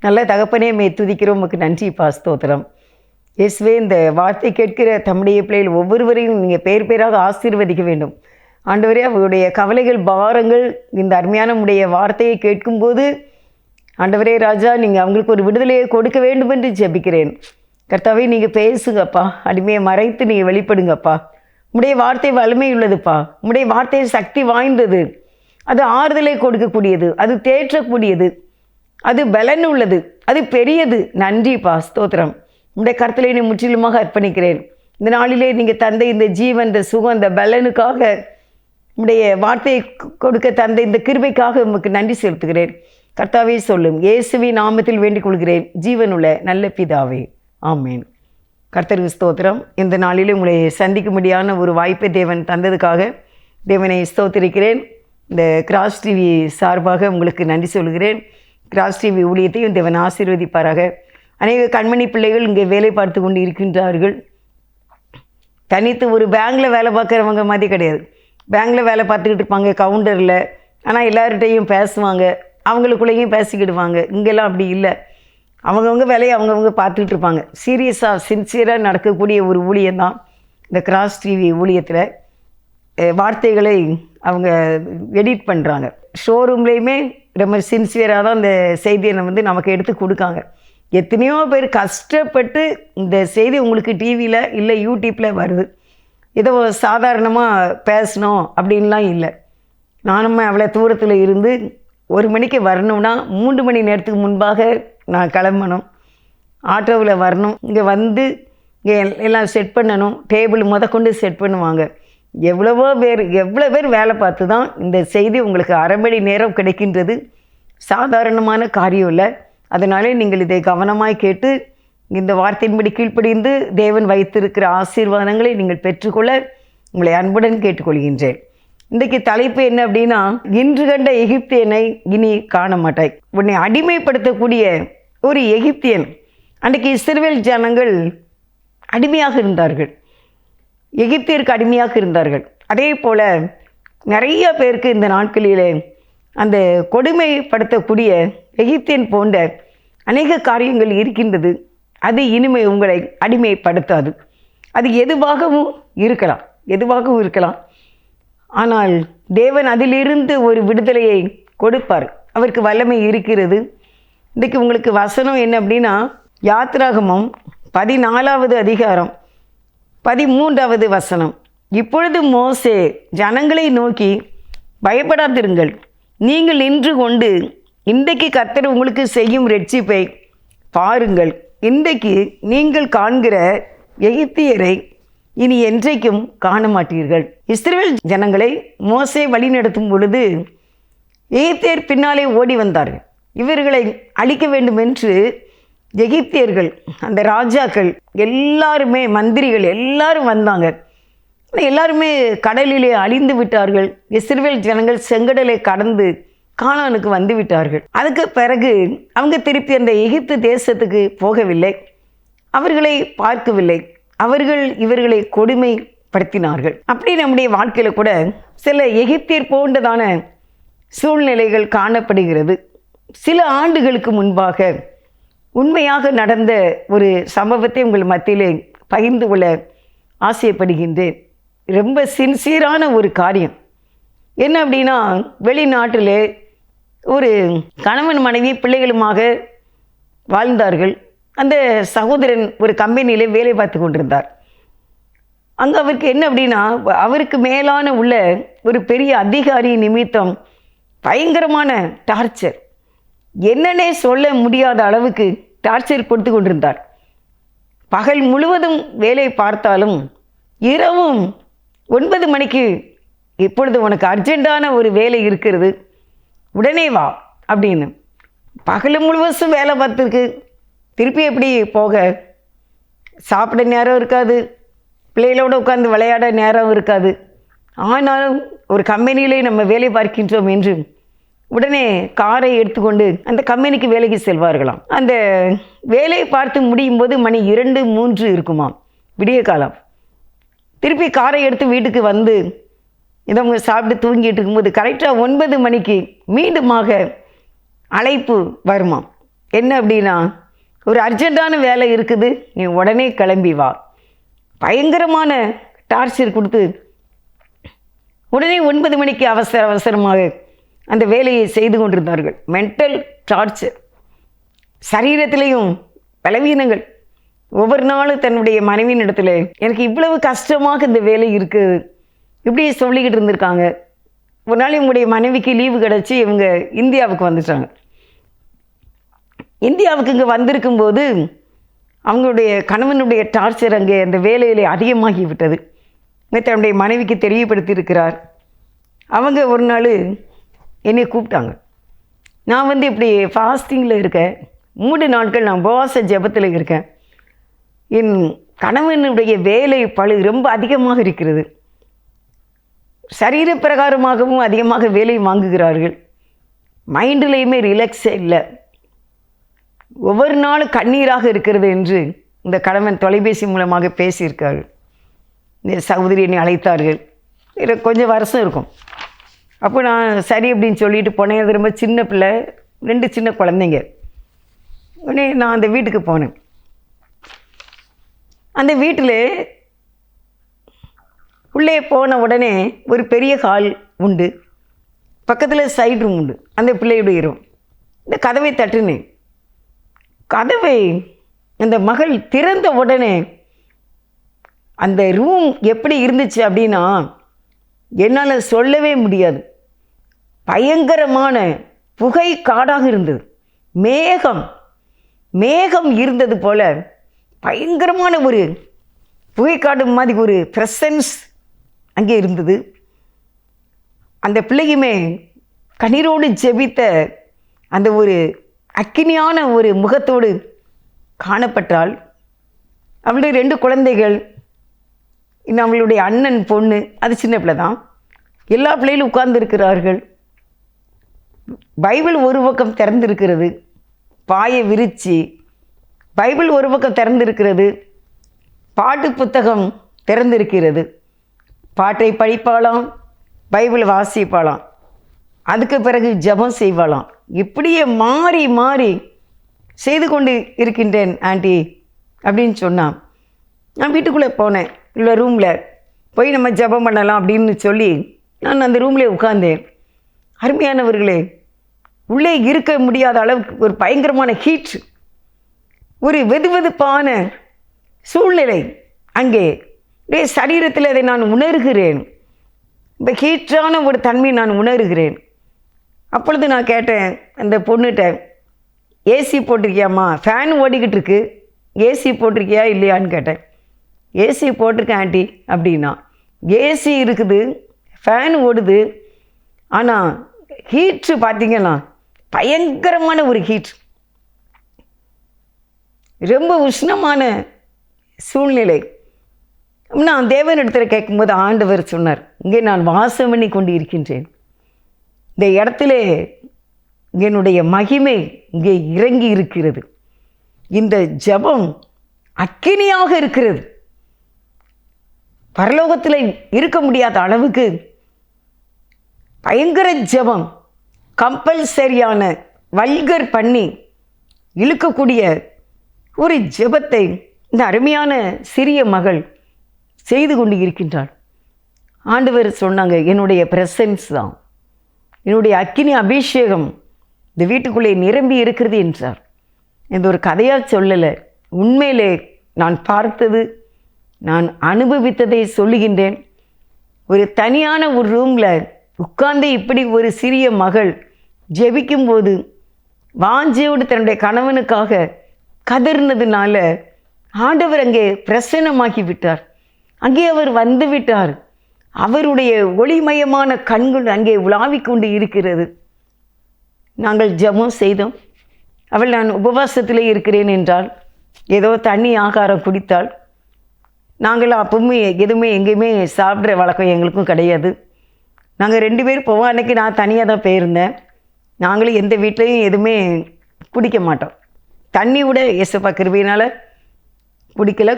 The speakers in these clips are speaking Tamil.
நல்ல தகப்பனே, துதிக்கிறோம். உமக்கு நன்றிப்பா, ஸ்தோத்திரம். இயேசுவே, இந்த வார்த்தை கேட்கிற தம்முடைய பிள்ளைகள் ஒவ்வொருவரையும் நீங்கள் பேர் பேராக ஆசீர்வதிக்க வேண்டும். ஆண்டவரே, அவருடைய கவலைகள், பாரங்கள் இந்த அருமையான உடைய வார்த்தையை கேட்கும்போது ஆண்டவரே ராஜா, நீங்கள் அவங்களுக்கு ஒரு விடுதலையை கொடுக்க வேண்டும் என்று ஜெபிக்கிறேன். கர்த்தாவே, நீங்கள் பேசுங்கப்பா. அடிமையை மறைத்து நீங்கள் வெளிப்படுங்கப்பா. உடைய வார்த்தை வலிமை உள்ளதுப்பா. உடைய வார்த்தை சக்தி வாய்ந்தது. அது ஆறுதலை கொடுக்கக்கூடியது, அது தேற்றக்கூடியது, அது பலன் உள்ளது, அது பெரியது. நன்றிப்பா, ஸ்தோத்திரம். உடைய கருத்திலே நீ முற்றிலுமாக அர்ப்பணிக்கிறேன். இந்த நாளிலே நீங்கள் தந்த இந்த ஜீவன், இந்த சுகம், இந்த பலனுக்காக, உடைய வார்த்தையை கொடுக்க தந்த இந்த கிருபைக்காக உமக்கு நன்றி செலுத்துகிறேன். கர்த்தாவே, சொல்லும் இயேசுவின் நாமத்தில் வேண்டிக் கொள்கிறேன், ஜீவனுள்ள நல்ல பிதாவே, ஆமேன். கர்த்தருக்கு ஸ்தோத்திரம். இந்த நாளிலே உங்களை சந்திக்கும்படியான ஒரு வாய்ப்பை தேவன் தந்ததுக்காக தேவனை ஸ்தோத்திரிக்கிறேன். இந்த கிராஸ் டிவி சார்பாக உங்களுக்கு நன்றி சொல்கிறேன். கிராஸ் டிவி ஊழியத்தையும் தேவன் ஆசீர்வதிப்பாராக. அநேக கண்மணி பிள்ளைகள் இங்கே வேலை பார்த்து கொண்டு இருக்கின்றார்கள். தனித்து ஒரு பேங்கில் வேலை பார்க்குறவங்க மாதிரி கிடையாது. பேங்கில் வேலை பார்த்துக்கிட்டு இருப்பாங்க கவுண்டரில். ஆனால் எல்லார்கிட்டையும் பேசுவாங்க, அவங்களுக்குள்ளேயும் பேசிக்கிடுவாங்க. இங்கெல்லாம் அப்படி இல்லை. அவங்கவுங்க வேலையை அவங்கவுங்க பார்த்துக்கிட்டு இருப்பாங்க. சீரியஸாக, சின்சியராக நடக்கக்கூடிய ஒரு ஊழியம்தான் இந்த கிராஸ் டிவி ஊழியத்தில். வார்த்தைகளை அவங்க எடிட் பண்ணுறாங்க. ஷோரூம்லேயுமே ரொம்ப சின்சியராக தான் இந்த செய்தியை நமக்கு எடுத்து கொடுக்காங்க. எத்தனையோ பேர் கஷ்டப்பட்டு இந்த செய்தி உங்களுக்கு டிவியில் இல்லை யூடியூப்பில் வருது. ஏதோ சாதாரணமாக பேசணும் அப்படின்லாம் இல்லை. நானும் அவ்வளோ தூரத்தில் இருந்து 1 மணிக்கு வரணும்னா 3 மணி நேரத்துக்கு முன்பாக நான் கிளம்பணும். ஆட்டோவில் வரணும். இங்கே வந்து இங்கே எல்லாம் செட் பண்ணணும். டேபிள் கொண்டு செட் பண்ணுவாங்க. எவ்வளோ பேர் வேலை பார்த்து தான் இந்த செய்தி உங்களுக்கு அரை மணி நேரம் கிடைக்கின்றது. சாதாரணமான காரியம் இல்லை. அதனாலே நீங்கள் இதை கவனமாய் கேட்டு இந்த வார்த்தையின்படி கீழ்ப்படிந்து தேவன் வைத்திருக்கிற ஆசீர்வாதங்களை நீங்கள் பெற்றுக்கொள்ள உங்களை அன்புடன் கேட்டுக்கொள்கின்றேன். இன்றைக்கு தலைப்பு என்ன அப்படின்னா, இன்று கண்ட எகிப்தியனை இனி காண மாட்டாய். உன்னை அடிமைப்படுத்தக்கூடிய ஒரு எகிப்தியன். அன்றைக்கு இஸ்ரவேல் ஜனங்கள் அடிமையாக இருந்தார்கள், எகிப்தியருக்கு அடிமையாக இருந்தார்கள். அதே போல் நிறைய பேருக்கு இந்த நாட்களிலே அந்த கொடுமைப்படுத்தக்கூடிய எகிப்தியன் போன்ற அநேக காரியங்கள் இருக்கின்றது. அது இனிமே உங்களை அடிமைப்படுத்தாது. அது எதுவாகவும் இருக்கலாம். ஆனால் தேவன் அதிலிருந்து ஒரு விடுதலையை கொடுப்பார். அவருக்கு வல்லமை இருக்கிறது. இன்றைக்கு உங்களுக்கு வசனம் என்ன அப்படின்னா, யாத்திராகமம் 14வது அதிகாரம் 13வது வசனம். இப்பொழுது மோசே ஜனங்களை நோக்கி, பயப்படாதிருங்கள், நீங்கள் நின்று கொண்டு இன்றைக்கு கர்த்தர் உங்களுக்கு செய்யும் இரட்சிப்பை பாருங்கள். இன்றைக்கு நீங்கள் காண்கிற எகிப்தியரை இனி என்றைக்கும் காண மாட்டீர்கள். இஸ்ரவேல் ஜனங்களை மோசே வழி நடத்தும் பொழுது எகிப்தியர் பின்னாலே ஓடி வந்தார்கள். இவர்களை அழிக்க வேண்டும் என்று எகிப்தியர்கள், அந்த ராஜாக்கள் எல்லாருமே, மந்திரிகள் எல்லாரும் வந்தாங்க. எல்லாருமே கடலிலே அழிந்து விட்டார்கள். இஸ்ரவேல் ஜனங்கள் செங்கடலை கடந்து கானானுக்கு வந்து விட்டார்கள். அதுக்கு பிறகு அவங்க திருப்பி அந்த எகிப்து தேசத்துக்கு போகவில்லை, அவர்களை பார்க்கவில்லை. அவர்கள் இவர்களை கொடுமைப்படுத்தினார்கள். அப்படி நம்முடைய வாழ்க்கையில் கூட சில எகிப்தியர் போன்றதான சூழ்நிலைகள் காணப்படுகிறது. சில ஆண்டுகளுக்கு முன்பாக உண்மையாக நடந்த ஒரு சம்பவத்தை உங்கள் மத்தியிலே பகிர்ந்து கொள்ள ஆசைப்படுகின்றேன். ரொம்ப சின்சியரான ஒரு காரியம். என்ன அப்படின்னா, வெளிநாட்டில் ஒரு கணவன் மனைவி பிள்ளைகளுமாக வாழ்ந்தார்கள். அந்த சகோதரன் ஒரு கம்பெனியில் வேலை பார்த்து கொண்டிருந்தார். அங்கே அவருக்கு என்ன அப்படின்னா, அவருக்கு மேலான உள்ள ஒரு பெரிய அதிகாரி நிமித்தம் பயங்கரமான டார்ச்சர், என்னன்னே சொல்ல முடியாத அளவுக்கு டார்ச்சர் கொடுத்து கொண்டிருந்தார். பகல் முழுவதும் வேலை பார்த்தாலும் இரவும் 9 மணிக்கு, இப்பொழுது உனக்கு அர்ஜென்ட்டான ஒரு வேலை இருக்கிறது, உடனே வா அப்படின்னு. பகல் முழுவதும் வேலை பார்த்துருக்கு. திருப்பி எப்படி போக? சாப்பிட நேரம் இருக்காது, பிள்ளைகளோடு உட்காந்து விளையாட நேரம் இருக்காது. ஆனாலும் ஒரு கம்பெனியிலே நம்ம வேலை பார்க்கின்றோம் என்று உடனே காரை எடுத்துக்கொண்டு அந்த கம்பெனிக்கு வேலைக்கு செல்வார்களாம். அந்த வேலையை பார்த்து முடியும் போது மணி 2, 3 இருக்குமாம், விடிய காலம். திருப்பி காரை எடுத்து வீட்டுக்கு வந்து இதவங்க சாப்பிட்டு தூங்கிட்டு இருக்கும்போது கரெக்டாக 9 மணிக்கு மீண்டுமாக அழைப்பு வருமாம். என்ன அப்படின்னா, ஒரு அர்ஜெண்ட்டான வேலை இருக்குது, நீ உடனே கிளம்பி வா. பயங்கரமான டார்ச்சர் கொடுத்து உடனே 9 மணிக்கு அவசரமாக அந்த வேலையை செய்து கொண்டிருந்தார்கள். மென்டல் டார்ச்சர், சரீரத்திலையும் பலவீனங்கள். ஒவ்வொரு நாளும் தன்னுடைய மனைவியின் இடத்துல எனக்கு இவ்வளவு கஷ்டமாக இந்த வேலை இருக்குது இப்படியே சொல்லிக்கிட்டு இருந்திருக்காங்க. ஒரு நாள் இவங்களுடைய மனைவிக்கு லீவு கிடச்சி இவங்க இந்தியாவுக்கு வந்துட்டாங்க. இந்தியாவுக்கு இங்கே வந்திருக்கும்போது அவங்களுடைய கணவனுடைய டார்ச்சர் அங்கே அந்த வேலையில் அதிகமாகி விட்டது. தன்னுடைய மனைவிக்கு தெரியப்படுத்தியிருக்கிறார். அவங்க ஒரு நாள் என்னை கூப்பிட்டாங்க. நான் இப்படி ஃபாஸ்டிங்கில் இருக்கேன், 3 நாட்கள் நான் உபவாச ஜெபத்தில் இருக்கேன். என் கணவனுடைய வேலை பளு ரொம்ப அதிகமாக இருக்கிறது. சரீர பிரகாரமாகவும் அதிகமாக வேலை வாங்குகிறார்கள். மைண்டிலையுமே ரிலாக்ஸே இல்லை. ஒவ்வொரு நாளும் கண்ணீராக இருக்கிறது என்று இந்த கணவன் தொலைபேசி மூலமாக பேசியிருக்கார்கள். இந்த சகோதரி என்னை அழைத்தார்கள். கொஞ்சம் வருஷம் இருக்கும். அப்போ நான் சரி அப்படின்னு சொல்லிட்டு போனேன். அது ரொம்ப சின்ன பிள்ளை, 2 சின்ன குழந்தைங்க. உடனே நான் அந்த வீட்டுக்கு போனேன். அந்த வீட்டில் உள்ளே போன உடனே ஒரு பெரிய ஹால் உண்டு, பக்கத்தில் சைடு ரூம் உண்டு, அந்த பிள்ளையுடைய ரூம். இந்த கதவை தட்டுனேன். கதவை அந்த மகள் திறந்த உடனே அந்த ரூம் எப்படி இருந்துச்சு அப்படின்னா என்னால் சொல்லவே முடியாது. பயங்கரமான புகை காடாக இருந்தது. மேகம் இருந்தது போல பயங்கரமான ஒரு புகைக்காடு மாதிரி ஒரு ப்ரெசன்ஸ் அங்கே இருந்தது. அந்த பிள்ளையுமே கண்ணீரோடு ஜெபித்த அந்த ஒரு அக்கினியான ஒரு முகத்தோடு காணப்பட்டாள். அவளுடைய 2 குழந்தைகள், இன்னும் அவளுடைய அண்ணன் பொண்ணு, அது சின்ன பிள்ளை தான். எல்லா பிள்ளைகளும் உட்கார்ந்துருக்கிறார்கள். பைபிள் ஒரு பக்கம் திறந்திருக்கிறது, பாயை விரித்து பைபிள் ஒரு பக்கம் திறந்திருக்கிறது, பாட்டு புத்தகம் திறந்திருக்கிறது. பாட்டை படிப்பாளாம், பைபிள் வாசிப்பாளாம், அதுக்கு பிறகு ஜெபம் செய்வாளாம். இப்படியே மாறி மாறி செய்து கொண்டு இருக்கின்றேன் ஆண்டி அப்படின்னு சொன்னான். நான் வீட்டுக்குள்ளே போனேன். இல்லை ரூமில் போய் நம்ம ஜெபம் பண்ணலாம் அப்படின்னு சொல்லி நான் அந்த ரூம்லேயே உட்கார்ந்தேன். அருமையானவர்களே, உள்ளே இருக்க முடியாத அளவுக்கு ஒரு பயங்கரமான ஹீட், ஒரு வெதுவெதுப்பான சூழ்நிலை அங்கே. சரீரத்தில் அதை நான் உணர்கிறேன். இப்போ ஹீட்டான ஒரு தன்மையை நான் உணர்கிறேன். அப்பொழுது நான் கேட்டேன் அந்த பொண்ணுகிட்ட, ஏசி போட்டிருக்கியாம்மா? ஃபேன் ஓடிக்கிட்டு இருக்கு, ஏசி போட்டிருக்கியா இல்லையான்னு கேட்டேன். ஏசி போட்டிருக்கேன் ஆண்டி அப்படின்னா. ஏசி இருக்குது, ஃபேன் ஓடுது, ஆனால் ஹீட்ரு பார்த்திங்கன்னா பயங்கரமான ஒரு ஹீட், ரொம்ப உஷ்ணமான சூழ்நிலை. நான் தேவனிடத்தில் கேட்கும்போது ஆண்டவர் சொன்னார், இங்கே நான் வாசம் பண்ணி கொண்டு இருக்கின்றேன். இந்த இடத்துல என்னுடைய மகிமை இங்கே இறங்கி இருக்கிறது. இந்த ஜெபம் அக்கினியாக இருக்கிறது. பரலோகத்தில் இருக்க முடியாத அளவுக்கு பயங்கர ஜெபம், கம்பல்சரியான வல்கர் பண்ணி இழுக்கக்கூடிய ஒரு ஜெபத்தை இந்த அருமையான சிறிய மகள் செய்து கொண்டு இருக்கின்றாள். ஆண்டவர் சொன்னாங்க, என்னுடைய பிரசன்ஸ் தான், என்னுடைய அக்கினி அபிஷேகம் இந்த வீட்டுக்குள்ளே நிரம்பி இருக்கிறது என்றார். இந்த ஒரு கதையாக சொல்லலை, உண்மையிலே நான் பார்த்தது, நான் அனுபவித்ததை சொல்லுகின்றேன். ஒரு தனியான ஒரு ரூமில் உட்கார்ந்து இப்படி ஒரு சிறிய மகள் ஜெபிக்கும்போது வாஞ்சையோடு தன்னுடைய கணவனுக்காக கதறினதுனால ஆண்டவர் அங்கே பிரசன்னமாகி விட்டார். அங்கே அவர் வந்து விட்டார். அவருடைய ஒளிமயமான கண்கள் அங்கே உலாவிக் கொண்டு இருக்கிறது. நாங்கள் ஜெபம் செய்தோம். அவள் நான் உபவாசத்திலே இருக்கிறேன் என்றால், ஏதோ தண்ணி ஆகாரம் குடித்தாள். நாங்கள் அப்பவுமே எதுவுமே எங்கேயுமே சாப்பிட்ற வழக்கம் எங்களுக்கும் கிடையாது. நாங்கள் 2 பேர் போவோம். அன்றைக்கி நான் தனியாக தான் போயிருந்தேன். நாங்களும் எந்த வீட்லேயும் எதுவுமே குடிக்க மாட்டோம். தண்ணி கூட இயேசுப்பா கிருபையினால்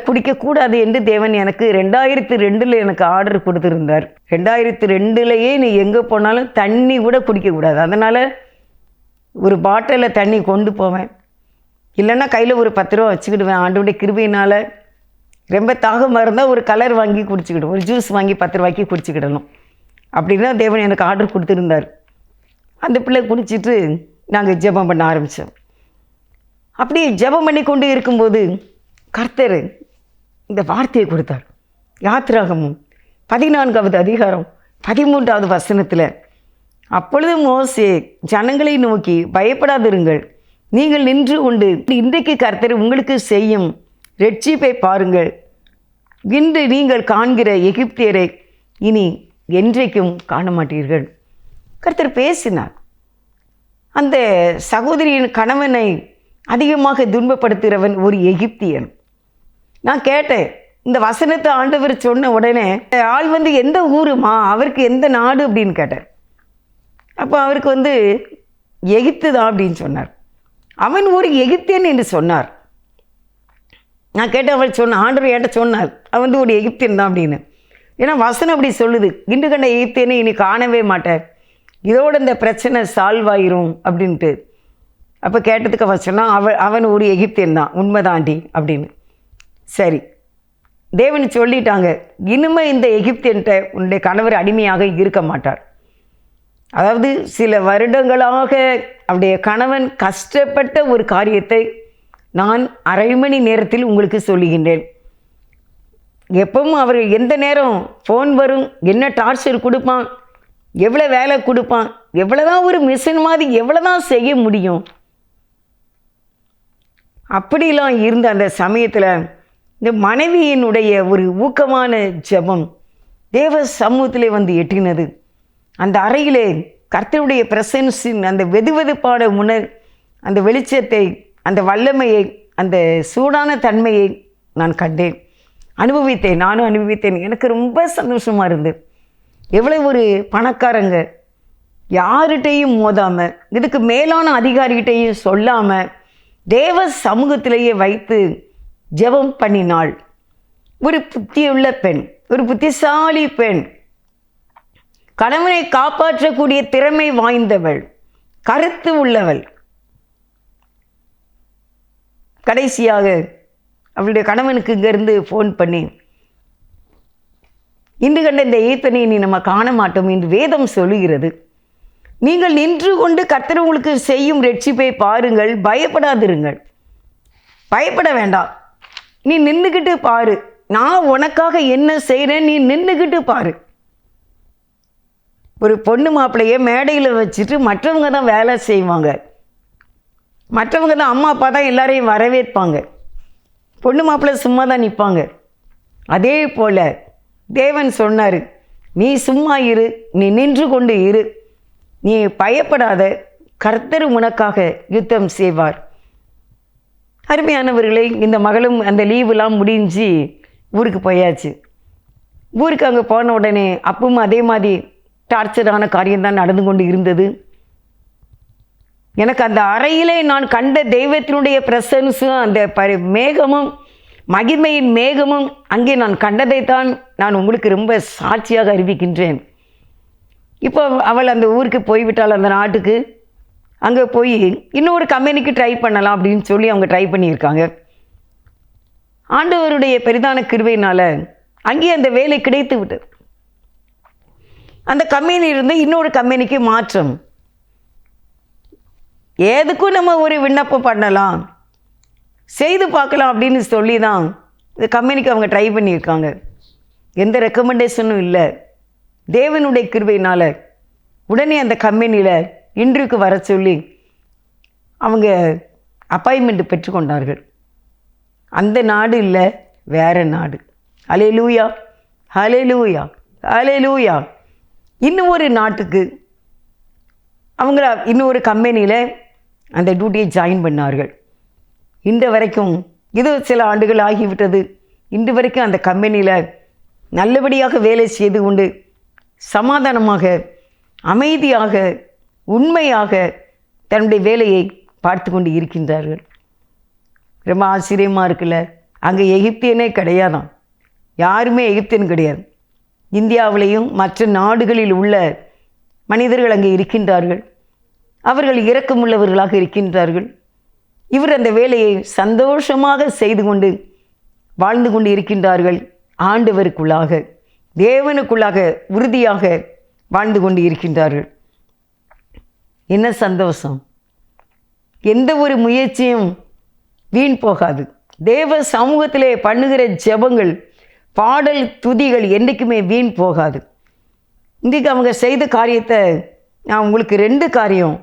குடிக்கக்கூடாது என்று தேவன் எனக்கு 2002 எனக்கு ஆர்டர் கொடுத்துருந்தார். 2002 நீ எங்கே போனாலும் தண்ணி கூட குடிக்கக்கூடாது. அதனால் ஒரு பாட்டிலில் தண்ணி கொண்டு போவேன். இல்லைன்னா கையில் ஒரு 10 ரூபா வச்சுக்கிடுவேன். ஆண்டவருடைய கிருபையினால் ரொம்ப தாகமாக இருந்தால் ஒரு கலர் வாங்கி குடிச்சிக்கிடுவோம், ஒரு ஜூஸ் வாங்கி 10 ரூபாய்க்கு குடிச்சிக்கிடணும். அப்படின்னு தான் தேவன் எனக்கு ஆர்டர் கொடுத்துருந்தார். அந்த பிள்ளை குடிச்சிட்டு நாங்கள் ஜெபம் பண்ண ஆரம்பித்தோம். அப்படி ஜெபம் பண்ணி கொண்டு இருக்கும்போது கர்த்தர் இந்த வார்த்தையை கொடுத்தார். யாத்திராகமும் 14வது அதிகாரம் 13வது வசனத்தில், அப்பொழுது மோசே ஜனங்களை நோக்கி, பயப்படாதிருங்கள், நீங்கள் நின்று கொண்டு இன்றைக்கு கர்த்தர் உங்களுக்கு செய்யும் இரட்சிப்பை பாருங்கள். இன்று நீங்கள் காண்கிற எகிப்தியரை இனி என்றைக்கும் காண மாட்டீர்கள். கர்த்தர் பேசினார். அந்த சகோதரியின் கணவனை அதிகமாக துன்பப்படுத்துகிறவன் ஒரு எகிப்தியன். நான் கேட்டேன், இந்த வசனத்தை ஆண்டவர் சொன்ன உடனே ஆள் வந்து எந்த ஊருமா, அவருக்கு எந்த நாடு அப்படின்னு கேட்டார். அப்போ அவருக்கு எகிப்து தான் அப்படின்னு சொன்னார். அவன் ஒரு எகிப்தியன் என்று சொன்னார். நான் கேட்டேன், அவள் சொன்ன ஆண்டவர் என்கிட்ட சொன்னார் அவன் ஒரு எகிப்தியன் தான் அப்படின்னு. ஏன்னா வசனம் அப்படி சொல்லுது, இன்று கண்ட எகிப்தியனை இனி காணவே மாட்டேன், இதோட இந்த பிரச்சனை சால்வ் ஆயிரும் அப்படின்ட்டு. அப்போ கேட்டதுக்கு அவன் சொன்னான், அவன் ஒரு எகிப்தியன் தான், உண்மைதாண்டி அப்படின்னு. சரி, தேவன் சொல்லிட்டாங்க, இனிமேல் இந்த எகிப்தியன்ட்ட உன்னுடைய கணவர் அடிமையாக இருக்க மாட்டார். அதாவது சில வருடங்களாக அவருடைய கணவன் கஷ்டப்பட்ட ஒரு காரியத்தை நான் அரை மணி நேரத்தில் உங்களுக்கு சொல்லுகின்றேன். எப்பவும் அவர் எந்த நேரம் ஃபோன் வரும், என்ன டார்ச்சர் கொடுப்பான், எவ்வளோ வேலை கொடுப்பான், எவ்வளோதான் ஒரு மிஷின் மாதிரி எவ்வளோதான் செய்ய முடியும். அப்படிலாம் இருந்த அந்த சமயத்தில் இந்த மனைவியினுடைய ஒரு ஊக்கமான ஜெபம் தேவ சமூகத்திலே எட்டினது. அந்த அறையிலே கர்த்தருடைய பிரசன்ஸின் அந்த வெதுவெதுப்பான அந்த வெளிச்சத்தை, அந்த வல்லமையை, அந்த சூடான தன்மையை நான் கண்டேன், அனுபவித்தேன். நானும் அனுபவித்தேன். எனக்கு ரொம்ப சந்தோஷமாக இருந்தது. எவ்வளோ ஒரு பணக்காரங்க, யார்கிட்டையும் மோதாமல், இதுக்கு மேலான அதிகாரிகிட்டையும் சொல்லாமல் தேவ சமூகத்திலேயே வைத்து ஜெபம் பண்ணினாள். ஒரு புத்தியுள்ள பெண், ஒரு புத்திசாலி பெண், கணவனை காப்பாற்றக்கூடிய திறமை வாய்ந்தவள், கருத்து உள்ளவள். கடைசியாக அவளுடைய கணவனுக்கு இங்கேருந்து ஃபோன் பண்ணி, இன்று கண்ட இந்த எகிப்தியனை நீ நம்ம காண மாட்டோம் என்று வேதம் சொல்லுகிறது. நீங்கள் நின்று கொண்டு கர்த்தர் உங்களுக்கு செய்யும் இரட்சிப்பை பாருங்கள், பயப்படாதிருங்கள். பயப்பட வேண்டாம், நீ நின்றுக்கிட்டு பாரு, நான் உனக்காக என்ன செய்கிறேன், நீ நின்றுக்கிட்டு பாரு. ஒரு பொண்ணு மாப்பிள்ளையை மேடையில் வச்சுட்டு மற்றவங்க தான் வேலை செய்வாங்க, மற்றவங்க தான் அம்மா அப்பா தான் எல்லாரையும் வரவேற்பாங்க, பொண்ணு மாப்பிள்ளை சும்மா தான் நிற்பாங்க. அதே போல் தேவன் சொன்னார், நீ சும்மா இரு, நீ நின்று கொண்டு இரு, நீ பயப்படாத, கர்த்தர் உனக்காக யுத்தம் செய்வார். அருமையானவர்களே, இந்த மகளும் அந்த லீவுலாம் முடிஞ்சு ஊருக்கு போயாச்சு. ஊருக்கு அங்கே போன உடனே அப்பவும் அதே மாதிரி டார்ச்சரான காரியம்தான் நடந்து கொண்டு இருந்தது. எனக்கு அந்த அறையிலே நான் கண்ட தெய்வத்தினுடைய பிரசன்ஸும் அந்த மேகமும், மகிமையின் மேகமும் அங்கே நான் கண்டதைத்தான் நான் உங்களுக்கு ரொம்ப சாட்சியாக அறிவிக்கின்றேன். இப்போ அவள் அந்த ஊருக்கு போய்விட்டாள், அந்த நாட்டுக்கு. அங்கே போய் இன்னொரு கம்பெனிக்கு ட்ரை பண்ணலாம் அப்படின்னு சொல்லி அவங்க ட்ரை பண்ணியிருக்காங்க. ஆண்டவருடைய பெரிதான கிருபையினால் அங்கேயே அந்த வேலை கிடைத்து விட்டது. அந்த கம்பெனியிலிருந்து இன்னொரு கம்பெனிக்கு மாற்றம். எதுக்கும் நம்ம ஒரு விண்ணப்பம் பண்ணலாம், செய்து பார்க்கலாம் அப்படின்னு சொல்லி தான் இந்த கம்பெனிக்கு அவங்க ட்ரை பண்ணியிருக்காங்க. எந்த ரெக்கமெண்டேஷனும் இல்லை. தேவனுடைய கிருபையினால் உடனே அந்த கம்பெனியில் இன்றைக்கு வர சொல்லி அவங்க அப்பாயின்மெண்ட் பெற்றுக்கொண்டார்கள். அந்த நாடு இல்லை, வேறு நாடு. ஹல்லேலூயா, ஹல்லேலூயா, ஹல்லேலூயா. இன்னும் ஒரு நாட்டுக்கு அவங்கள இன்னொரு கம்பெனியில் அந்த டியூட்டியை ஜாயின் பண்ணார்கள். இன்று வரைக்கும், இது சில ஆண்டுகள் ஆகிவிட்டது, இன்று வரைக்கும் அந்த கம்பெனியில் நல்லபடியாக வேலை செய்து கொண்டு சமாதானமாக, அமைதியாக, உண்மையாக தன்னுடைய வேலையை பார்த்து கொண்டு இருக்கின்றார்கள். ரொம்ப ஆச்சரியமாக இருக்குல்ல. அங்கே எகிப்தியனே கிடையாதான், யாருமே எகிப்தியன் கிடையாது. இந்தியாவிலையும் மற்ற நாடுகளில் உள்ள மனிதர்கள் அங்கே இருக்கின்றார்கள். அவர்கள் இரக்கமுள்ளவர்களாக இருக்கின்றார்கள். இவர் அந்த வேலையை சந்தோஷமாக செய்து கொண்டு வாழ்ந்து கொண்டு இருக்கின்றார்கள். ஆண்டவருக்குள்ளாக, தேவனுக்குள்ளாக உறுதியாக வாழ்ந்து கொண்டு இருக்கின்றார்கள். என்ன சந்தோஷம்! எந்த ஒரு முயற்சியும் வீண் போகாது. தேவ சமூகத்திலே பண்ணுகிற ஜெபங்கள், பாடல், துதிகள் என்றைக்குமே வீண் போகாது. இன்றைக்கு அவங்க செய்த காரியத்தை நான் உங்களுக்கு 2 காரியம்.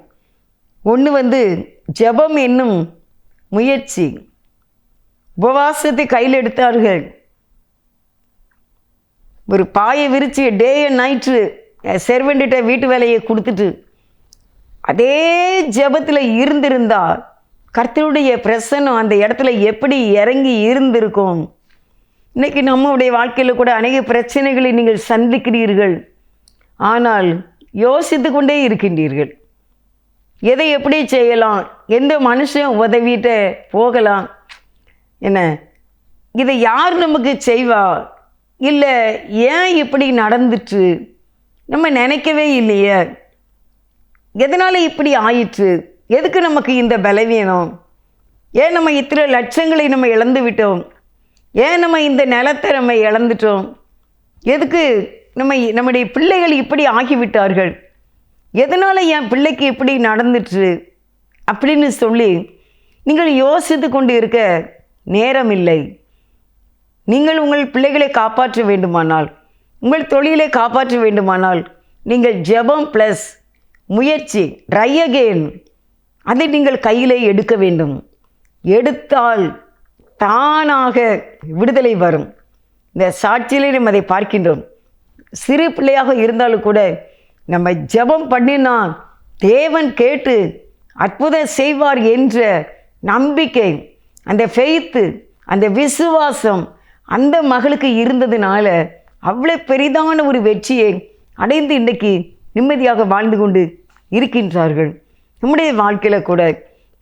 ஒன்று ஜெபம் என்னும் முயற்சி. உபவாசத்தை கையில் எடுத்தார்கள். ஒரு பாயை விரித்து டே அண்ட் நைட்டு செர்வெண்ட்டிட்ட வீட்டு வேலையை கொடுத்துட்டு அதே ஜெபத்தில் இருந்திருந்தால் கர்த்தருடைய பிரசன்னம் அந்த இடத்துல எப்படி இறங்கி இருந்திருக்கும். இன்றைக்கி நம்முடைய வாழ்க்கையில் கூட அநேக பிரச்சனைகளை நீங்கள் சந்திக்கிறீர்கள். ஆனால் யோசித்து கொண்டே இருக்கின்றீர்கள். எதை எப்படி செய்யலாம், எந்த மனுஷன் உதவிட்ட போகலாம், என்ன இதை யார் நமக்கு செய்வா, இல்லை ஏன் இப்படி நடந்துட்டு நம்ம நினைக்கவே இல்லையே, எதனால் இப்படி ஆயிற்று, எதுக்கு நமக்கு இந்த பலவீனம், ஏன் நம்ம இத்தனை லட்சங்களை நம்ம இழந்து விட்டோம், ஏன் நம்ம இந்த நிலத்தை நம்ம இழந்துட்டோம், எதுக்கு நம்முடைய பிள்ளைகள் இப்படி ஆகிவிட்டார்கள், எதனால் என் பிள்ளைக்கு இப்படி நடந்துட்டு அப்படின்னு சொல்லி நீங்கள் யோசித்து கொண்டு இருக்க நேரம் இல்லை. நீங்கள் உங்கள் பிள்ளைகளை காப்பாற்ற வேண்டுமானால், உங்கள் தொழிலை காப்பாற்ற வேண்டுமானால், நீங்கள் ஜெபம் ப்ளஸ் முயற்சி, ட்ரை அகெயின், அதை நீங்கள் கையிலே எடுக்க வேண்டும். எடுத்தால் தானாக விடுதலை வரும். இந்த சாட்சியிலே நம்ம அதை பார்க்கின்றோம். சிறு பிள்ளையாக இருந்தாலும் கூட நம்ம ஜெபம் பண்ணினா தேவன் கேட்டு அற்புதம் செய்வார் என்ற நம்பிக்கை, அந்த ஃபெய்த்து, அந்த விசுவாசம் அந்த மகளுக்கு இருந்ததுனால அவ்வளோ பெரிதான ஒரு வெற்றியை அடைந்து இன்றைக்கு நிம்மதியாக வாழ்ந்து கொண்டு இருக்கின்றார்கள். நம்முடைய வாழ்க்கையில் கூட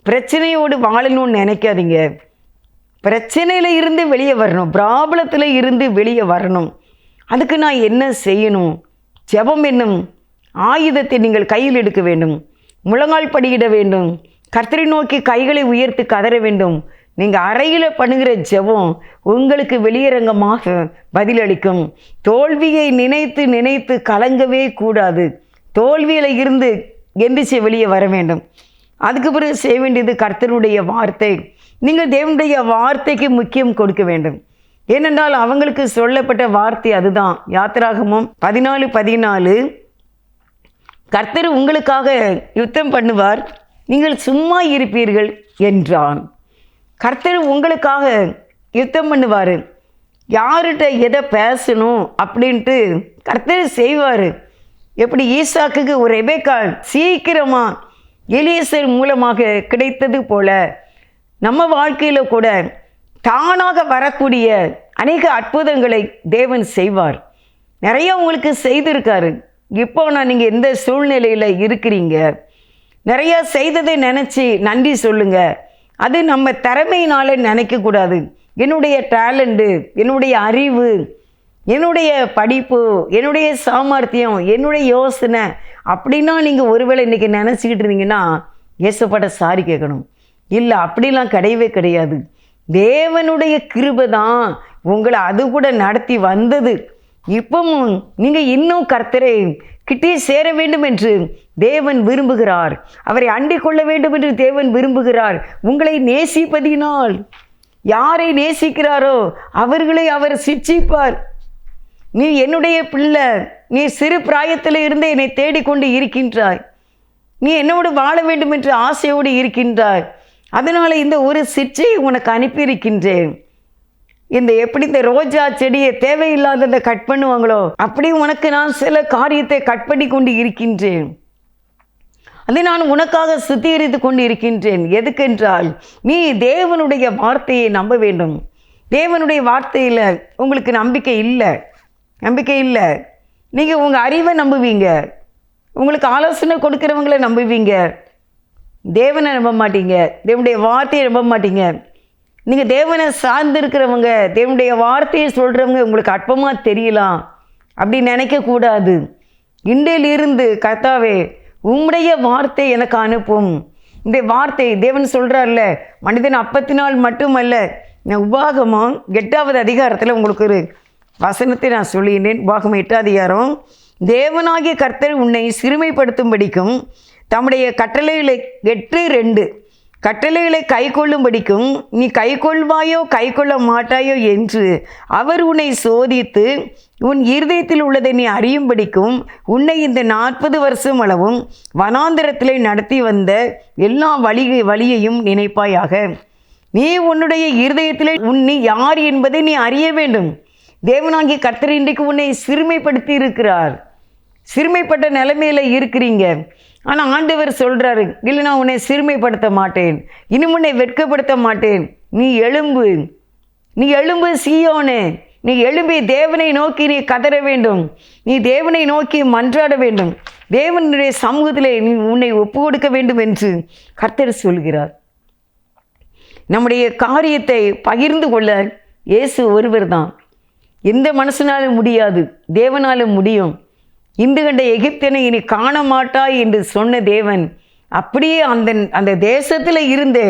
பிரச்சனையோடு வாழணும்னு நினைக்காதீங்க. பிரச்சனையில் இருந்து வெளியே வரணும், பிராபலத்தில் இருந்து வெளியே வரணும். அதுக்கு நான் என்ன செய்யணும்? ஜெபம் என்னும் ஆயுதத்தை நீங்கள் கையில் எடுக்க வேண்டும். முழங்கால் படியிட வேண்டும். கர்த்தரை நோக்கி கைகளை உயர்த்தி கதற வேண்டும். நீங்கள் அறையில் பண்ணுகிற ஜெபம் உங்களுக்கு வெளியரங்கமாக பதிலளிக்கும். தோல்வியை நினைத்து நினைத்து கலங்கவே கூடாது. தோல்வியில் இருந்து எந்திரிச்சு வெளியே வர வேண்டும். அதுக்கு பிறகு செய்ய வேண்டியது கர்த்தருடைய வார்த்தை. நீங்கள் தேவனுடைய வார்த்தைக்கு முக்கியம் கொடுக்க வேண்டும். ஏனென்றால் அவங்களுக்கு சொல்லப்பட்ட வார்த்தை அதுதான். யாத்திராகமம் 14:14, கர்த்தர் உங்களுக்காக யுத்தம் பண்ணுவார், நீங்கள் சும்மா இருப்பீர்கள் என்றான். கர்த்தர் உங்களுக்காக யுத்தம் பண்ணுவார். யார்கிட்ட எதை பேசணும் அப்படின்ட்டு கர்த்தர் செய்வார். எப்படி ஈசாக்குக்கு ஒரு ரெபெக்காள் சீக்கிரமாக எலியேசர் மூலமாக கிடைத்தது போல நம்ம வாழ்க்கையில் கூட தானாக வரக்கூடிய அநேக அற்புதங்களை தேவன் செய்வார். நிறைய உங்களுக்கு செய்திருக்காரு. இப்போ நீங்கள் எந்த சூழ்நிலையில் இருக்கிறீங்க, நிறையா செய்ததை நினச்சி நன்றி சொல்லுங்கள். அது நம்ம திறமையினால நினைக்கக்கூடாது. என்னுடைய டேலண்ட்டு, என்னுடைய அறிவு, என்னுடைய படிப்பு, என்னுடைய சாமர்த்தியம், என்னுடைய யோசனை அப்படின்னா நீங்கள் ஒருவேளை இன்றைக்கி நினச்சிக்கிட்டு இருந்தீங்கன்னா ஏசப்பட்ட சாரி கேட்கணும். இல்லை, அப்படிலாம் கிடையவே கிடையாது. தேவனுடைய கிருபை தான் உங்களை அது கூட நடத்தி வந்தது. இப்பவும் நீங்கள் இன்னும் கர்த்தரை கிட்டே சேர வேண்டும் என்று தேவன் விரும்புகிறார். அவரை அண்டிக் கொள்ள வேண்டும் என்று தேவன் விரும்புகிறார். உங்களை நேசிப்பதினால் யாரை நேசிக்கிறாரோ அவர்களை அவர் சிட்சிப்பார். நீ என்னுடைய பிள்ளை, நீ சிறு பிராயத்தில் இருந்து என்னை தேடிக்கொண்டு இருக்கின்றாய், நீ என்னோடு வாழ வேண்டும் என்று ஆசையோடு இருக்கின்றாய், அதனால் இந்த ஒரு சிற்சையை உனக்கு அனுப்பியிருக்கின்றேன். எப்படி இந்த ரோஜா செடியை தேவையில்லாததை கட் பண்ணுவாங்களோ அப்படி உனக்கு நான் சில காரியத்தை கட் பண்ணி கொண்டு இருக்கின்றேன். அதை நான் உனக்காக சுத்திகரித்து கொண்டு இருக்கின்றேன். எதுக்கென்றால் நீ தேவனுடைய வார்த்தையை நம்ப வேண்டும். தேவனுடைய வார்த்தையில் உங்களுக்கு நம்பிக்கை இல்லை. நீங்கள் உங்கள் அறிவை நம்புவீங்க, உங்களுக்கு ஆலோசனை கொடுக்குறவங்கள நம்புவீங்க, தேவனை நம்ப மாட்டீங்க, தேவனுடைய வார்த்தையை நம்ப மாட்டீங்க. நீங்கள் தேவனை சார்ந்து இருக்கிறவங்க, தேவனுடைய வார்த்தையை சொல்கிறவங்க உங்களுக்கு அற்பமாக தெரியலாம், அப்படி நினைக்கக்கூடாது. இன்றையிலிருந்து கர்த்தாவே உம்முடைய வார்த்தை எனக்கு அனுப்பும், இந்த வார்த்தை தேவன் சொல்கிறார்ல, மனிதன் அப்பத்தினால் மட்டுமல்ல. உபாகமம் 8வது அதிகாரத்தில் உங்களுக்கு ஒரு வசனத்தை நான் சொல்லினேன். உபாகமம் 8வது அதிகாரம். தேவனாகிய கர்த்தர் உன்னை சிறுமைப்படுத்தும்படிக்கும் தம்முடைய கட்டளைகளை 8:2 கட்டளைகளை கை கொள்ளும்படிக்கும் நீ கை கொள்வாயோ கை கொள்ள மாட்டாயோ என்று அவர் உன்னை சோதித்து உன் இருதயத்தில் உள்ளதை நீ அறியும்படிக்கும் உன்னை இந்த 40 வருஷம் அளவும் வனாந்திரத்திலே நடத்தி வந்த எல்லா வழியையும் நினைப்பாயாக. நீ உன்னுடைய இருதயத்திலே நீ யார் என்பதை நீ அறிய வேண்டும். தேவனாகிய கர்த்தர் இன்றைக்கு உன்னை சிறுமைப்படுத்தி இருக்கிறார். சிறுமைப்பட்ட நிலைமையில் இருக்கிறீங்க. ஆனால் ஆண்டவர் சொல்கிறாரு, இல்லை நான் உன்னை சிறுமைப்படுத்த மாட்டேன், இன்னும் உன்னை வெட்கப்படுத்த மாட்டேன். நீ எழும்பு, நீ எழும்பு சீயோனே, நீ எழும்பி தேவனை நோக்கி நீ கதற வேண்டும், நீ தேவனை நோக்கி மன்றாட வேண்டும், தேவனுடைய சமூகத்திலே நீ உன்னை ஒப்பு கொடுக்க வேண்டும் என்று கர்த்தர் சொல்கிறார். நம்முடைய காரியத்தை பகிர்ந்து கொள்ள இயேசு ஒருவர் தான். எந்த மனுஷனாலும் முடியாது, தேவனாலும் முடியும். இந்து கண்ட எகிப்தினை இனி காண மாட்டாய் என்று சொன்ன தேவன் அப்படியே அந்த தேசத்தில் இருந்தே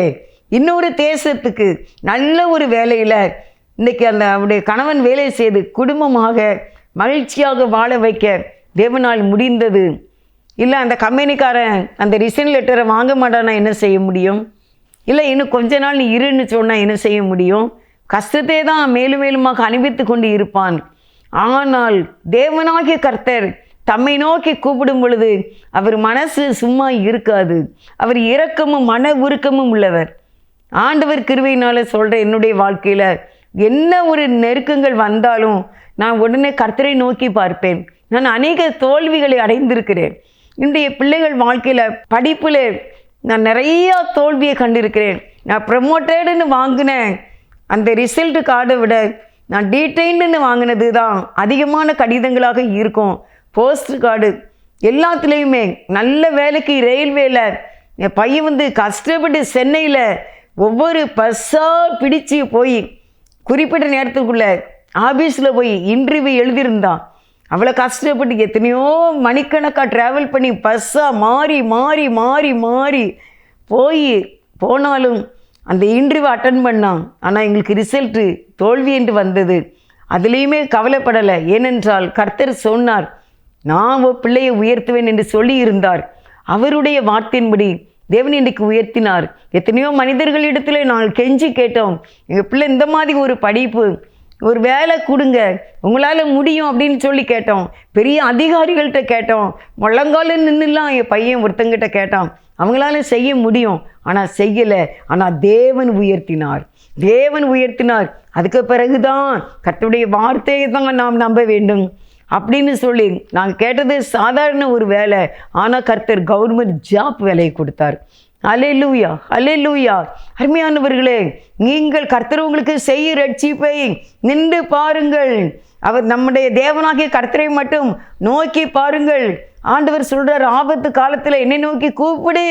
இன்னொரு தேசத்துக்கு நல்ல ஒரு வேலையில் இன்றைக்கி அவருடைய கணவன் வேலை செய்து குடும்பமாக மகிழ்ச்சியாக வாழ வைக்க தேவனால் முடிந்தது. இல்லை அந்த கம்பெனிக்காரன் அந்த ரிசைன் லெட்டரை வாங்க மாட்டானா என்ன செய்ய முடியும்? இல்லை இன்னும் கொஞ்ச நாள் நீ இருன்னு சொன்னால் என்ன செய்ய முடியும்? கஷ்டத்தை தான் மேலும் மேலுமாக அனுபவித்து கொண்டு இருப்பான். ஆனால் தேவனாகிய கர்த்தர் தம்மை நோக்கி கூப்பிடும் பொழுது அவர் மனசு சும்மா இருக்காது. அவர் இரக்கமும் மன உருக்கமும் உள்ளவர். ஆண்டவர் கிருபையினால் சொல்கிறேன், என்னுடைய வாழ்க்கையில் என்ன ஒரு நெருக்கங்கள் வந்தாலும் நான் உடனே கர்த்தரை நோக்கி பார்ப்பேன். நான் அநேக தோல்விகளை அடைந்திருக்கிறேன். என்னுடைய பிள்ளைகள் வாழ்க்கையில் படிப்பில் நான் நிறையா தோல்வியை கண்டிருக்கிறேன். நான் ப்ரமோட்டடுன்னு வாங்கினேன் அந்த ரிசல்ட்டு கார்டை விட நான் டீடைல்டுன்னு வாங்கினது தான் அதிகமான கடிதங்களாக இருக்கும். போஸ்ட் கார்டு எல்லாத்துலேயுமே நல்ல வேலைக்கு ரயில்வேல என் பையன் கஷ்டப்பட்டு சென்னையில் ஒவ்வொரு பஸ்ஸாக பிடிச்சி போய் குறிப்பிட்ட நேரத்துக்குள்ளே ஆஃபீஸில் போய் இன்டர்வியூ எழுதியிருந்தான். அவ்வளோ கஷ்டப்பட்டு எத்தனையோ மணிக்கணக்காக ட்ராவல் பண்ணி பஸ்ஸாக மாறி மாறி மாறி மாறி போனாலும் அந்த இன்டர்வியூ அட்டன் பண்ணான். ஆனால் எங்களுக்கு ரிசல்ட்டு தோல்வி என்று வந்தது. அதுலேயுமே கவலைப்படலை. ஏனென்றால் கர்த்தர் சொன்னார், நான் பிள்ளையை உயர்த்துவேன் என்று சொல்லி இருந்தார். அவருடைய வார்த்தையின்படி தேவன் இன்றைக்கு உயர்த்தினார். எத்தனையோ மனிதர்களிடத்தில் நாங்கள் கெஞ்சி கேட்டோம், எங்கள் பிள்ளை இந்த மாதிரி ஒரு படிப்பு, ஒரு வேலை கொடுங்க, உங்களால் முடியும் அப்படின்னு சொல்லி கேட்டோம். பெரிய அதிகாரிகள்கிட்ட கேட்டோம், முழங்கால நின்றுலாம் என் பையன் ஒருத்தங்கிட்ட கேட்டான். அவங்களால செய்ய முடியும், ஆனால் செய்யலை. ஆனால் தேவன் உயர்த்தினார், தேவன் உயர்த்தினார். அதுக்கு பிறகுதான் கர்த்தருடைய வார்த்தையை தான் நாம் நம்ப வேண்டும் அப்படின்னு சொல்லி நாங்கள் கேட்டது சாதாரண ஒரு வேலை. ஆனால் கர்த்தர் கவர்மெண்ட் ஜாப் வேலையை கொடுத்தார். அல்லேலூயா, அல்லேலூயா. அருமையானவர்களே, நீங்கள் கர்த்தர் உங்களுக்கு செய்ய ரட்சிப்பை நின்று பாருங்கள். அவர் நம்முடைய தேவனாகிய கர்த்தரை மட்டும் நோக்கி பாருங்கள். ஆண்டவர் சொல்கிறார், ஆபத்து காலத்தில் என்னை நோக்கி கூப்பிடு.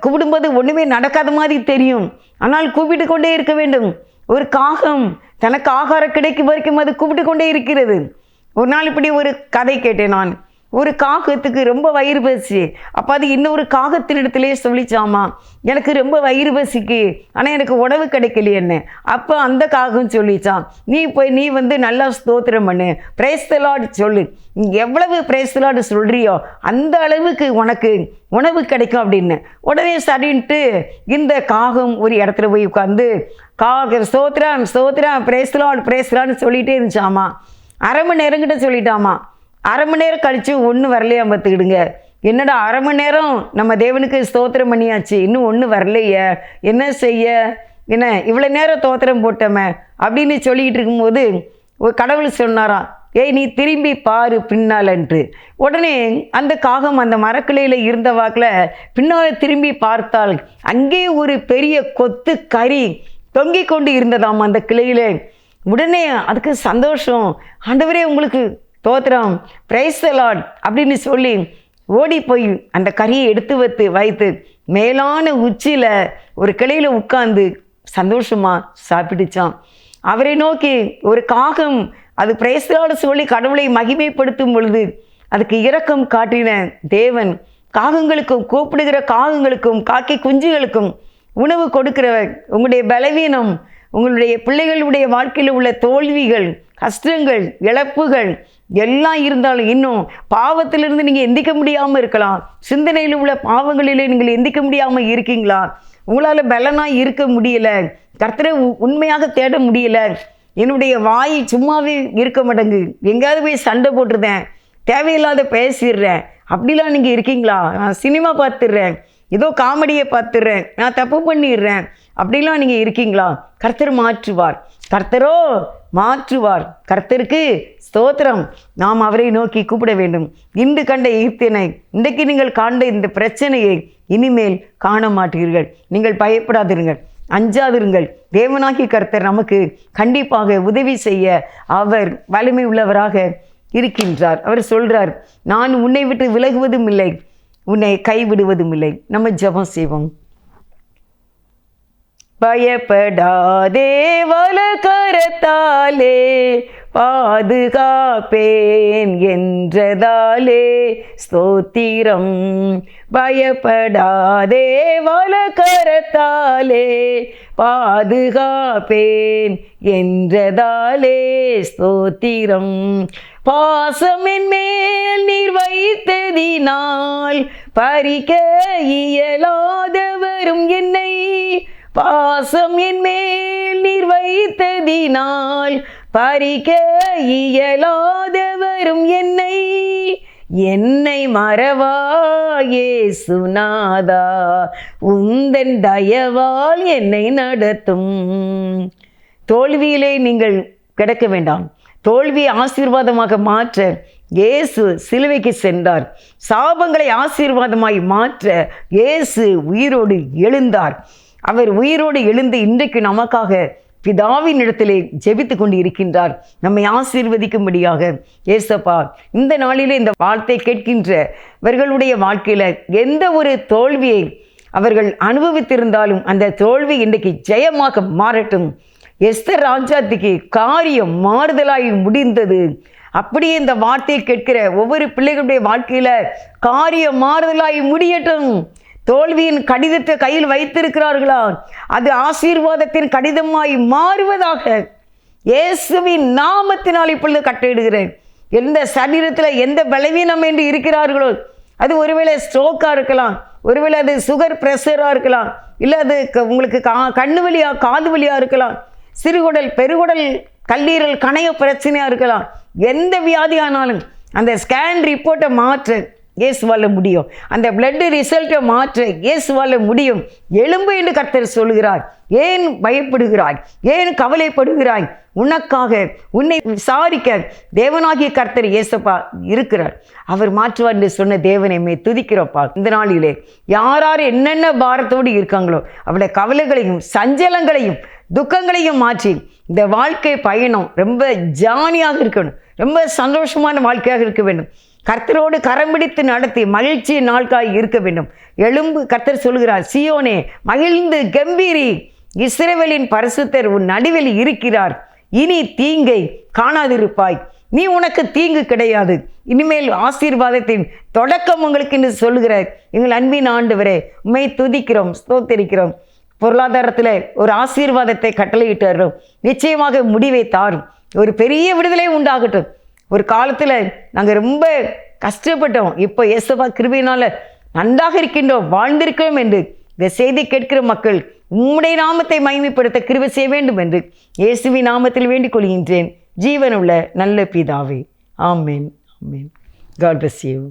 கூப்பிடும்போது ஒன்றுமே நடக்காத மாதிரி தெரியும், ஆனால் கூப்பிட்டு கொண்டே இருக்க வேண்டும். ஒரு காகம் தனக்கு ஆகாரம் கிடைக்கும் வரைக்கும் அது கூப்பிட்டு கொண்டே இருக்கிறது. ஒரு நாள் இப்படி ஒரு கதை கேட்டேன் நான். ஒரு காகத்துக்கு ரொம்ப வயிறு பசி. அப்போ அது இன்னொரு காகத்தினிடத்திலே சொல்லிச்சாமா, எனக்கு ரொம்ப வயிறு பசிக்கு, ஆனால் எனக்கு உணவு கிடைக்கலையே என்ன. அப்போ அந்த காகம் சொல்லிச்சான், நீ நல்லா ஸ்தோத்திரம் பண்ணு, பிரைஸ் தி லார்ட் சொல்லு, எவ்வளவு பிரைஸ் தி லார்ட் சொல்கிறியோ அந்த அளவுக்கு உனக்கு உணவு கிடைக்கும் அப்படின்னு. உடனே சரின்ட்டு இந்த காகம் ஒரு இடத்துல போய் உட்காந்து ஸ்தோத்திரம் ஸ்தோத்திரம் praise the lord praise the லார்ட்னு சொல்லிகிட்டே இருந்துச்சாமா. அரை மணி நேரங்கிட்ட சொல்லிட்டாமா. அரை மணி நேரம் கழித்து ஒன்றும் வரலையா பார்த்துக்கிடுங்க. என்னடா அரை மணி நேரம் நம்ம தேவனுக்கு ஸ்தோத்திரம் பண்ணியாச்சு, இன்னும் ஒன்றும் வரலையே, என்ன செய்ய, என்ன இவ்வளோ நேரம் தோத்திரம் போட்டோமே அப்படின்னு சொல்லிக்கிட்டு இருக்கும்போது ஒரு கடவுள் சொன்னாராம், ஏய் நீ திரும்பி பாரு பின்னாலன்ட்டு. உடனே அந்த காகம் அந்த மரக்கிளையில் இருந்த வாக்கில் பின்னால் திரும்பி பார்த்தால் அங்கே ஒரு பெரிய கொத்து கறி தொங்கிக் கொண்டு இருந்ததாம் அந்த கிளையில். உடனே அதுக்கு சந்தோஷம், ஆண்டவரே உங்களுக்கு தோத்திரம் பிரைஸ் தி லார்ட் அப்படின்னு சொல்லி ஓடி போய் அந்த கறியை எடுத்து வைத்து மேலான உச்சியில் ஒரு கிளையில் உட்கார்ந்து சந்தோஷமாக சாப்பிட்டுச்சான். அவரை நோக்கி ஒரு காகம் அது பிரைஸ் தி லார்ட் சொல்லி கடவுளை மகிமைப்படுத்தும் பொழுது அதுக்கு இரக்கம் காட்டின தேவன் காகங்களுக்கும், கூப்பிடுகிற காகங்களுக்கும், காக்கை குஞ்சுகளுக்கும் உணவு கொடுக்கிறவர். உங்களுடைய பலவீனம், உங்களுடைய பிள்ளைகளுடைய வாழ்க்கையில் உள்ள தோல்விகள், கஷ்டங்கள், இழப்புகள் எல்லாம் இருந்தாலும் இன்னும் பாவத்திலிருந்து நீங்கள் எந்திக்க முடியாமல் இருக்கலாம். சிந்தனையில் உள்ள பாவங்களிலே நீங்கள் எந்திக்க முடியாமல் இருக்கீங்களா? உங்களால் பலனாக இருக்க முடியல, கர்த்தரை உண்மையாக தேட முடியல, என்னுடைய வாய் சும்மாவே இருக்க மாட்டேங்கு, எங்கேயாவது போய் சண்டை போட்டுருந்தேன், தேவையில்லாத பேசிடுறேன், அப்படிலாம் நீங்கள் இருக்கீங்களா? நான் சினிமா பார்த்துடுறேன், ஏதோ காமெடியை பார்த்துடுறேன், நான் தப்பு பண்ணிடுறேன், அப்படிலாம் நீங்கள் இருக்கீங்களா? கர்த்தர் மாற்றுவார், கர்த்தரோ மாற்றுவார். கர்த்தருக்கு ஸ்தோத்திரம். நாம் அவரை நோக்கி கூப்பிட வேண்டும். இன்று கண்ட ஈர்த்தினை, இன்றைக்கு நீங்கள் காண்ட இந்த பிரச்சனையை இனிமேல் காண மாட்டீர்கள். நீங்கள் பயப்படாதிருங்கள், அஞ்சாதிருங்கள். தேவனாகி கர்த்தர் நமக்கு கண்டிப்பாக உதவி செய்ய அவர் வலிமை உள்ளவராக இருக்கின்றார். அவர் சொல்றார், நான் உன்னை விட்டு விலகுவதும் இல்லை, உன்னை கைவிடுவதும் இல்லை. நம்ம ஜெபம் செய்வோம். பயப்படாதே, வலக்கரத்தாலே பாதுகாப்பேன் என்றதாலே ஸ்தோத்திரம். பயப்படாதே, வலக்கரத்தாலே பாதுகாப்பேன் என்றதாலே ஸ்தோத்திரம். பாசமின் மேல் நீர் வைத்ததினால் பறிக்க இயலாதவரும் என்னை, பாசம் என் மேல் நீர் வைத்ததினால் பறிக்க இயலாதவரும் என்னை, என்னை மறவா இயேசுநாதா, உந்தன் தயவால் என்னை நடத்தும். தோல்வியிலே நீங்கள் கிடக்க வேண்டாம். தோல்வியை ஆசீர்வாதமாக மாற்ற இயேசு சிலுவைக்கு சென்றார். சாபங்களை ஆசீர்வாதமாய் மாற்ற இயேசு உயிரோடு எழுந்தார். அவர் உயிரோடு எழுந்து இன்றைக்கு நமக்காக பிதாவின் இடத்திலே ஜெபித்து கொண்டு இருக்கின்றார், நம்மை ஆசீர்வதிக்கும்படியாக. ஏசப்பா, இந்த நாளிலே இந்த வார்த்தை கேட்கின்றவர்களுடைய வாழ்க்கையில் எந்த ஒரு தோல்வியை அவர்கள் அனுபவித்திருந்தாலும் அந்த தோல்வி இன்றைக்கு ஜெயமாக மாறட்டும். எஸ்தர் ராஜாத்திக்கு காரியம் மாறுதலாய் முடிந்தது. அப்படியே இந்த வார்த்தையை கேட்கிற ஒவ்வொரு பிள்ளைகளுடைய வாழ்க்கையில காரியம் மாறுதலாய் முடியட்டும். தோல்வியின் கடிதத்தை கையில் வைத்திருக்கிறார்களா? அது ஆசீர்வாதத்தின் கடிதமாய் மாறுவதாக இயேசுவின் நாமத்தினால் இப்பொழுது கட்டளையிடுகிறேன். எந்த சரீரத்தில் எந்த பலவீனம் என்று இருக்கிறார்களோ, அது ஒருவேளை ஸ்ட்ரோக்காக இருக்கலாம், ஒருவேளை அது சுகர் ப்ரெஷராக இருக்கலாம், இல்லை அது உங்களுக்கு கண்ணு வலியா காது வலியாக இருக்கலாம், சிறுகுடல் பெருகுடல் கல்லீரல் கணைய பிரச்சனையாக இருக்கலாம். எந்த வியாதியானாலும் அந்த ஸ்கேன் ரிப்போர்ட்டை மாற்ற இயேசுவால முடியும். அந்த பிளட் ரிசல்ட்டை மாற்ற இயேசுவால முடியும். எழும்பு என்று கர்த்தர் சொல்கிறார். ஏன் பயப்படுகிறாய்? ஏன் கவலைப்படுகிறாய்? உனக்காக உன்னை விசாரிக்க தேவனாகிய கர்த்தர் இயேசப்பா இருக்கிறார். அவர் மாற்றுவார் என்று சொன்ன தேவனை துதிக்கிறப்பா. இந்த நாளிலே யார் யார் என்னென்ன பாரத்தோடு இருக்காங்களோ அவருடைய கவலைகளையும் சஞ்சலங்களையும் துக்கங்களையும் மாற்றி இந்த வாழ்க்கை பயணம் ரொம்ப ஜாலியாக இருக்கணும், ரொம்ப சந்தோஷமான வாழ்க்கையாக இருக்க வேண்டும். கர்த்தரோடு கரம் பிடித்து நடத்தி மகிழ்ச்சி நாட்காய் இருக்க வேண்டும். எழும்பு, கர்த்தர் சொல்கிறார், சீயோனே மகிழ்ந்து கம்பீரி, இஸ்ரவேலின் பரிசுத்தர் உன் நடுவில் இருக்கிறார், இனி தீங்கை காணாதிருப்பாய். நீ உனக்கு தீங்கு கிடையாது, இனிமேல் ஆசீர்வாதத்தின் தொடக்கம் உங்களுக்கு என்று சொல்லுகிற எங்கள் அன்பின் ஆண்டவரே, உம்மை துதிக்கிறோம், ஸ்தோத்திரிக்கிறோம். பொருளாதாரத்தில் ஒரு ஆசீர்வாதத்தை கட்டளையிட்டு நிச்சயமாக முடிவை தாரும். ஒரு பெரிய விடுதலை உண்டாகட்டும். ஒரு காலத்தில் நாங்கள் ரொம்ப கஷ்டப்பட்டோம், இப்போ இயேசுவா கிருபையினால் நன்றாக இருக்கின்றோம், வாழ்ந்திருக்கிறோம் என்று இந்த செய்தி கேட்கிற மக்கள் உம்முடைய நாமத்தை மகிமைப்படுத்த கிருபை செய்ய வேண்டும் என்று இயேசுவின் நாமத்தில் வேண்டிக் கொள்கின்றேன். ஜீவனுள்ள நல்ல பிதாவே, ஆமேன், ஆமேன். God bless you.